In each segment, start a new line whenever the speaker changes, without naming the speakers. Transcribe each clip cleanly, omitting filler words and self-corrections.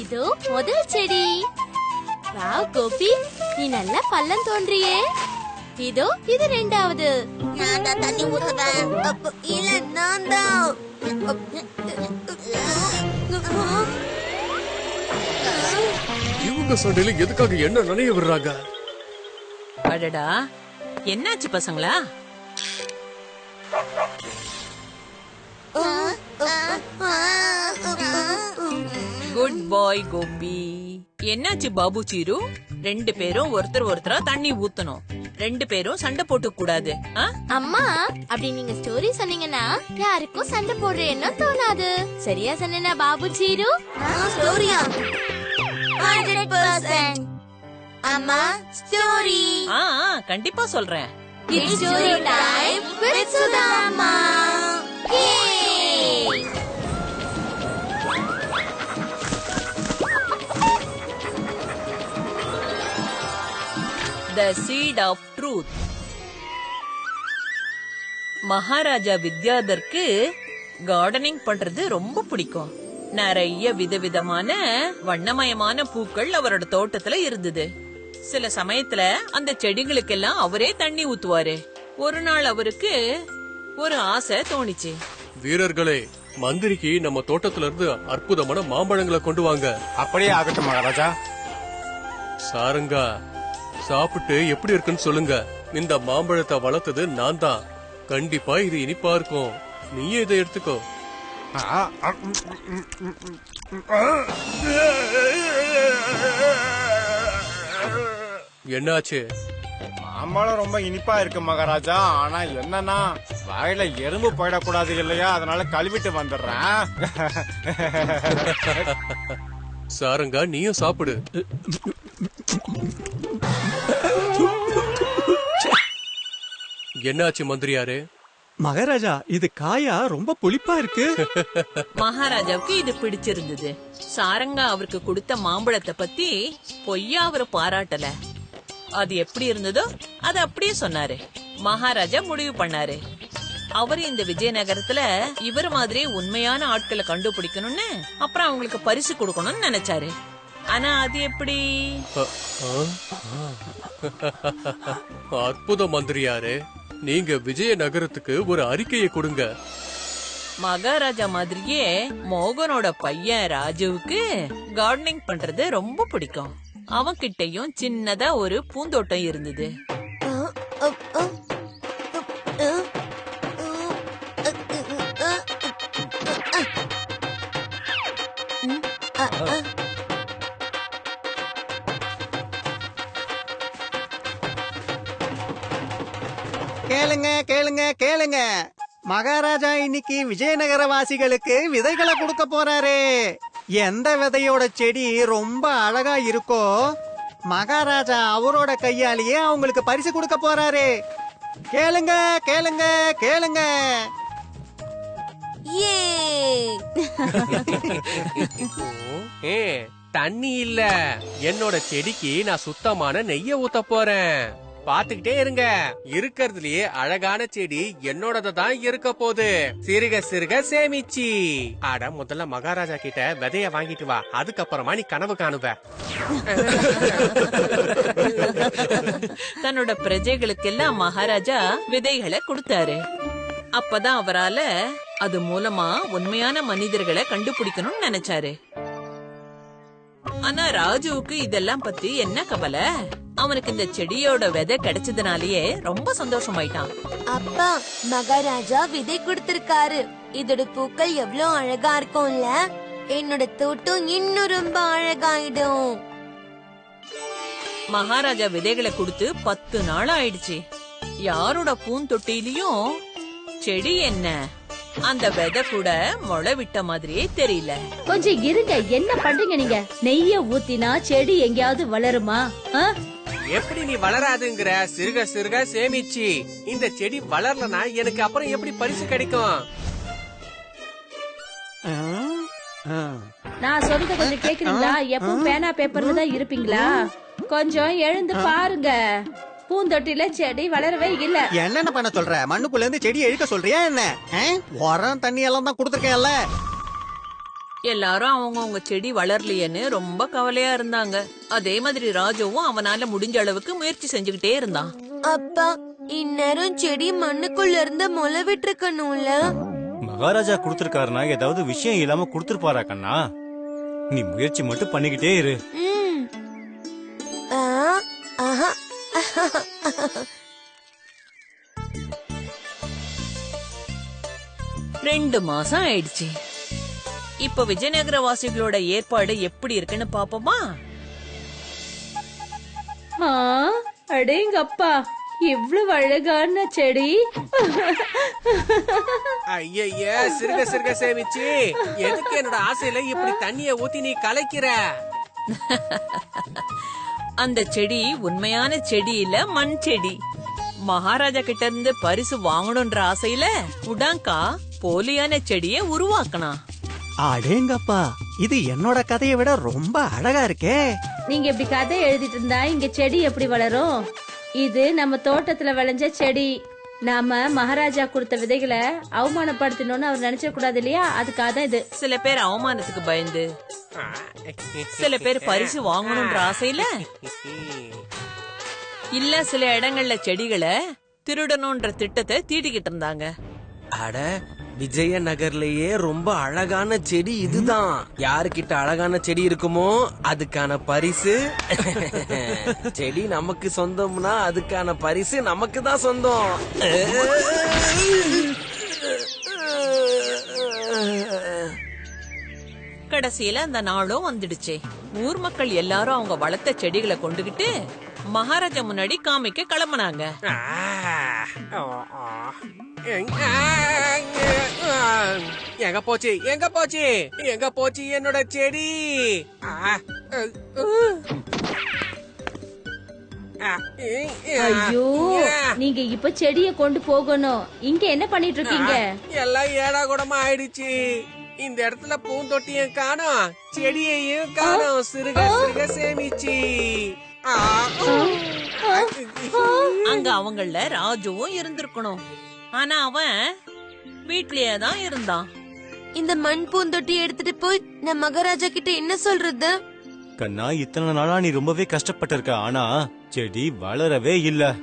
இதோ முதல் செடி. வாவ் கோபி, நீ நல்ல பள்ளம் தோன்றியே. இதோ இது இரண்டாவது.
நான் தான் தண்ணி ஊத்துறேன். இல்ல நான் தான்.
இவங்க சண்டையில எதுக்காக என்ன நனைய விடுறாங்க?
அடடா, என்னாச்சு பசங்களா? குட் பாய் கோபி. என்னாச்சு பாபு சீரு? ரெண்டு பேரும் ஒருத்தர் ஒருத்தரா தண்ணி ஊத்தணும். ரெண்டு பேரும் சண்டை போட்டு கூடாது.
அம்மா, அப்படி நீங்க ஸ்டோரி சொன்னீங்கன்னா யாருக்கும் சண்டை போடுற எண்ணம் தோணாது. சரியா சொன்னா பாபு சீரு?
ஸ்டோரியா? 100%. அம்மா, ஸ்டோரி.
கண்டிப்பா சொல்றேன்.
It's story time with Sudha அம்மா.
The Seed of Truth. Maharaja வித்யாதருக்கு கார்டனிங் பண்றது ரொம்ப பிடிக்கும். நிறைய விதவிதமான வண்ணமயமான பூக்கள் அவரோட தோட்டத்துல இருந்தது. சில சமயத்துல அந்த செடிகளுக்கெல்லாம் அவரே தண்ணி ஊத்துவாரு. ஒரு நாள் அவருக்கு ஒரு ஆசை தோணிச்சு.
வீரர்களே, மந்திரிக்கு நம்ம தோட்டத்துல இருந்து அற்புதமான மாம்பழங்களை கொண்டு வாங்க.
அப்படியே ஆகட்டும் மகாராஜா.
சாரங்கா, சாப்பிட்டு எப்படி இருக்குன்னு சொல்லுங்க. இந்த மாம்பழத்தை வளர்த்தது நான் தான். கண்டிப்பா இது இனிப்பா இருக்கும். நீயே இதை எடுத்துக்கோ. என்னாச்சு?
மாம்பழம் ரொம்ப இனிப்பா இருக்கு மகாராஜா. ஆனா என்னன்னா, வாயில எறும்பு போயிடக்கூடாது இல்லையா, அதனால கழுவிட்டு வந்துடுறேன்.
சாரங்கா, நீயும் சாப்பிடு. என்னாச்சு மந்திரியாரே?
மகாராஜா, இது காயா ரொம்ப புளிப்பா இருக்கு.
மகாராஜாவுக்கு இது பிடிச்சிருந்தது. சாரங்கா அவருக்கு கொடுத்த மாம்பழத்தை பத்தி பொய்யா அவரு பாராட்டல. அது எப்படி இருந்ததோ அது அப்படியே சொன்னாரு. மகாராஜா முடிவு பண்ணாரு, அவரு இந்த விஜயநகரத்துல இவர் மாதிரி உண்மையான ஆட்களை கண்டுபிடிக்கணும்னு, அப்புறம் அவங்களுக்கு பரிசு கொடுக்கணும்னு நினைச்சாரு. ஆனா அது எப்படி?
அற்புதம் மந்திரியாரே, நீங்க விஜயநகரத்துக்கு ஒரு அறிக்கையை கொடுங்க.
மகாராஜா மாதிரியே மோகனோட பையன் ராஜுவுக்கு கார்டனிங் பண்றது ரொம்ப பிடிக்கும். அவன் கிட்டயும் சின்னதா ஒரு பூந்தோட்டம் இருந்தது.
கேளுங்க கேளுங்க கேளுங்க, மகாராஜா இன்னைக்கு விஜயநகர வாசிகளுக்கு விதைகளை கொடுக்க போறாரு. எந்த விதையோட செடி ரொம்ப அழகா இருக்கோ மகாராஜா அவரோட கையாலேயே அவங்களுக்கு பரிசு கொடுக்க போறாரு. கேளுங்க கேளுங்க கேளுங்க.
தண்ணி இல்ல, என்னோட செடிக்கு நான் சுத்தமான நெய்ய ஊத்த போறேன். பாத்துக்கிட்டே இருங்க. இருக்கிறதுலயே அழகான செடி என்னோடது தான் இருக்க போகுது. சிறுக சிறுக சேமிச்சு. அட, முதல்ல மகாராஜா கிட்ட விதைய வாங்கிட்டு வா, அதுக்கப்புறமா நீ கனவு காணுவ.
தன்னோட பிரஜைகளுக்கெல்லாம் மகாராஜா விதைகளை கொடுத்தாரு. அப்பதான் அவரால அது மூலமா உண்மையான மனிதர்களை கண்டுபிடிக்கணும்னு நினைச்சாரு. ஆனா ராஜுவுக்கு இதெல்லாம் பத்தி என்ன கவலை? அவனுக்கு இந்த செடியோட விதை கிடைச்சதுனாலயே ரொம்ப சந்தோஷமாயிட்டான்.
அப்பா, மகாராஜா விதை கொடுத்திருக்காரு. இதோட பூக்கள் எவ்வளவு அழகா இருக்கும்ல. என்னோட தோட்டம் இன்னும் ரொம்ப அழகாயிடும்.
மகாராஜா விதைகளை கொடுத்து 10 நாள் ஆயிடுச்சு. யாரோட பூந்தொட்டிலையும் செடி என்ன, அந்த விதை கூட முளை விட்ட மாதிரியே தெரியல.
கொஞ்சம் இருங்க, என்ன பண்றீங்க நீங்க? நெய்ய ஊத்தினா செடி எங்கேயாவது வளருமா?
எப்படி நீ வளராதுங்கிற? சிறுக சிறுக சேமிச்சு. இந்த செடி வளரலனா எனக்கு அப்புறம் எப்படி பரிசு கிடைக்கும்?
நான் சொல்றத கொஞ்சம் கேக்குறீங்களா? எப்பவும் பேனா பேப்பர்ல தான் இருப்பீங்களா? கொஞ்சம் எழுந்து பாருங்க. பூந்தொட்டில செடி வளரவே இல்ல.
என்னென்ன பண்ண சொல்ற? மண்ணுக்குள்ள இருந்து செடியை இழுக்க சொல்றியா என்ன? உரம் தண்ணி எல்லாம் தான் கொடுத்துருக்கேன்ல.
எல்லாரும் அவங்கவங்க செடி வளரலையேன்னு ரொம்ப கவலையா இருந்தாங்க. அதே மாதிரி ராஜுவும் அவனால முடிஞ்ச அளவுக்கு முயற்சி செஞ்சுக்கிட்டே இருந்தான்.
அப்பா இந்நேரம் செடி மண்ணுக்குள்ள இருந்து முளை விட்டுருக்கணும்ல.
மகாராஜா கொடுத்திருக்காருனா ஏதாவது விஷயம் இல்லாம கொடுத்திருப்பாரா கண்ணா? நீ முயற்சி மட்டும் பண்ணிக்கிட்டே இரு.
ஆ, ஆஹா.
2 மாசம் ஆயிடுச்சு. இப்ப விஜயநகர வாசிகளோட ஏற்பாடு எப்படி இருக்குன்னு பாப்போமா?
அடேங்கப்பா, இவ்வளவு அழகான செடி.
ஐய சிறுக சிறுக சேமிச்சு எதுக்கு என்னோட ஆசையில இப்படி தண்ணிய ஊத்தி நீ கலைக்கிற?
அந்த செடி உண்மையான செடி இல்ல, மண் செடி. மகாராஜா கிட்ட இருந்து பரிசு வாங்கணும்ன்ற ஆசையில உடாங்கா போலியான செடியை உருவாக்கணும்.
அடேங்கப்பா, இது என்னோட கதையை விட ரொம்ப அழகா இருக்கே.
நீங்க இப்படி கதை எழுதிட்டு இருந்தா இங்க செடி எப்படி வளரும்? இது நம்ம தோட்டத்துல விளைஞ்ச செடி. நாம மகாராஜா கொடுத்த விதைகளை அவமானப்படுத்தணும்னு அவர் நினைச்ச கூடாது இல்லையா? அதுக்காக தான் இது.
சில பேர் அவமானத்துக்கு பயந்து, சில பேர் பரிசு வாங்கணும்ன்ற ஆசையில, இல்ல சில இடங்கள்ல செடிகளை திருடணும்ன்ற திட்டத்தை தீட்டிக்கிட்டு இருந்தாங்க.
அட, விஜயநகர்லயே ரொம்ப அழகான செடி இதுதான். யாருக்கிட்ட அழகான செடி இருக்குமோ அதுக்கான பரிசு செடி நமக்கு சொந்தம்னா அதுக்கான பரிசு நமக்கு தான் சொந்தம்.
கடைசியில அந்த நாளும் வந்துடுச்சு. ஊர் மக்கள் எல்லாரும் அவங்க வளர்த்த செடிகளை கொண்டுகிட்டு மகாராஜா முன்னாடி காமிக்க கிளம்புனாங்க.
எங்க போச்சு எங்க போச்சு எங்க போச்சு என்னோட செடி?
ஐயோ, நீங்க இப்ப செடிய கொண்டு போகணும். இங்க என்ன பண்ணிட்டு இருக்கீங்க?
எல்லாம் ஏடா கூடமா ஆயிடுச்சு. இந்த இடத்துல பூந்தொட்டியும் காணோம், செடியையும் காணோம். சிறுக சிறுக சேமிச்சு.
அங்க அவங்கள ராஜுவும் இருந்திருக்கணும். ஆனா அவன் வீட்லயே தான் இருந்தான்.
இந்த மண் பூந்தொட்டி எடுத்துட்டு போய் நான் மகாராஜா கிட்ட என்ன சொல்றது?
கண்ணா, இத்தனை நாளா நீ ரொம்பவே கஷ்டப்பட்டு இருக்க. ஆனா செடி வளரவே இல்ல.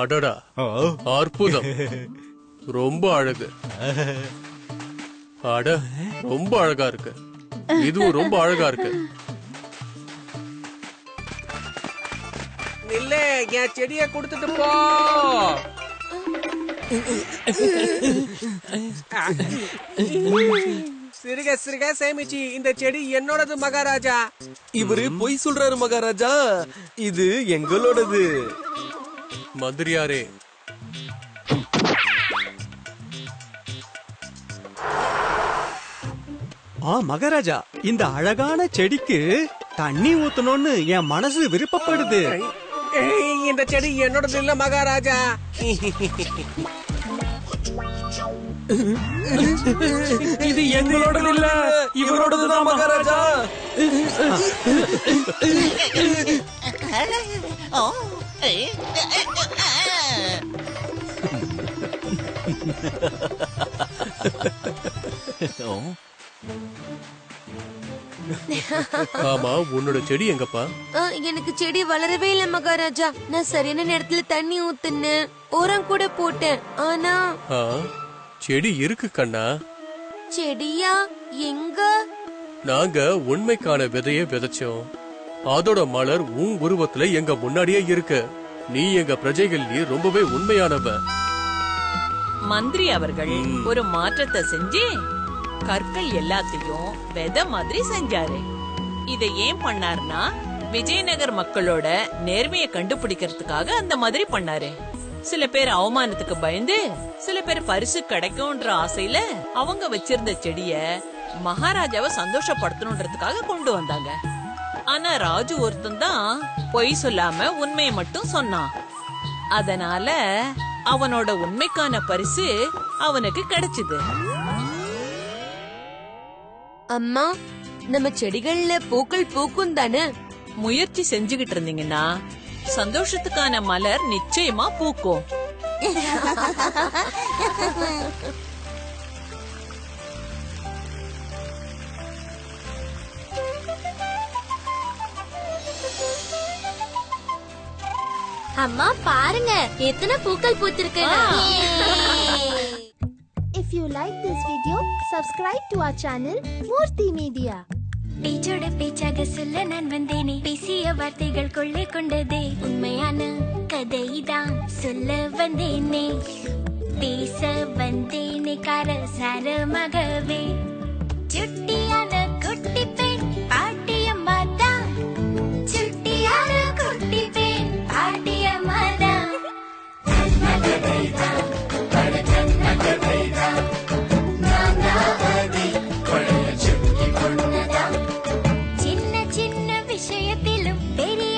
அடடா, அற்புதம், ரொம்ப அழகு. அட, ரொம்ப அழகா இருக்கு. இதுவும் ரொம்ப அழகா இருக்கு.
இல்ல, என் செடிய கொடுத்துட்டு போ. சிறுக சிறுக சேமிச்சு. இந்த செடி என்னோடது மகாராஜா.
இவரு பொய் சொல்றாரு மகாராஜா, இது எங்களோடது.
மந்திரியாரே,
மகாராஜா, இந்த அழகான செடிக்கு தண்ணி ஊத்தணும்னு என் மனசு விருப்பப்படுது.
இந்த செடி என்னோடது இல்ல மகாராஜா.
இது எங்களோடது இல்ல, இவரோடதுதான் மகாராஜா.
ஆமா, உன்னோட செடி எங்கப்பா?
எனக்கு செடி வளரவே இல்ல மகாராஜா. நான் சரியான நேரத்துல தண்ணி ஊத்துனேன், உரம் கூட போட்டேன். ஆனா
செடி இருக்கு கண்ணா.
செடியா? எங்க?
நாங்க உண்மைக்கான விதைய விதைச்சோம். அதோட மலர் உன் உருவத்துல எங்க முன்னாடியே இருக்கு. நீ எங்க பிரஜைகள்லயே ரொம்பவே உண்மையானவ.
மந்திரி அவர்கள் ஒரு மாற்றத்தை செஞ்சு கற்கள் எல்லாத்தையும் விதை மாதிரி செஞ்சாரு. இத ஏன் பண்ணாருன்னா, விஜயநகர் மக்களோட நேர்மையை கண்டுபிடிக்கிறதுக்காக அந்த மாதிரி பண்ணாரு. சில பேர் அவமானத்துக்கு பயந்து, சில பேர் பரிசு கிடைக்கும்ன்ற ஆசையில அவங்க வச்சிருந்த செடிய மகாராஜாவை சந்தோஷப்படுத்தணும்ன்றதுக்காக கொண்டு வந்தாங்க. ஆனா ராஜு ஒருத்தன் தான் பொய் சொல்லாம உண்மையை மட்டும் சொன்னான். அதனால அவனோட உண்மைக்கான பரிசு அவனுக்கு கிடைச்சது.
அம்மா, நம்ம செடிகள்ல பூக்கள் பூக்கும் தானே?
முயற்சி செஞ்சுகிட்டு இருந்தீங்கன்னா சந்தோஷத்துக்கான மலர் நிச்சயமா பூக்கும்.
அம்மா பாருங்க எத்தனை பூக்கள் பூத்திருக்கு.
If you like this video, subscribe to our channel Murthy Media.
பேச்சோட பேச்சாக சொல்ல நான் வந்தேனே, பேசிய வார்த்தைகள் கொள்ளை கொண்டதே, உண்மையான கதைதான் சொல்ல வந்தேனே, பேச வந்தேனே காரசாரமாகவே. சுட்டியான குட்டி பெண் பாட்டியம்மா தான், சுட்டியான குட்டி பெண் பாட்டியம்மா தான். சின்ன சின்ன விஷயத்திலும் பெரிய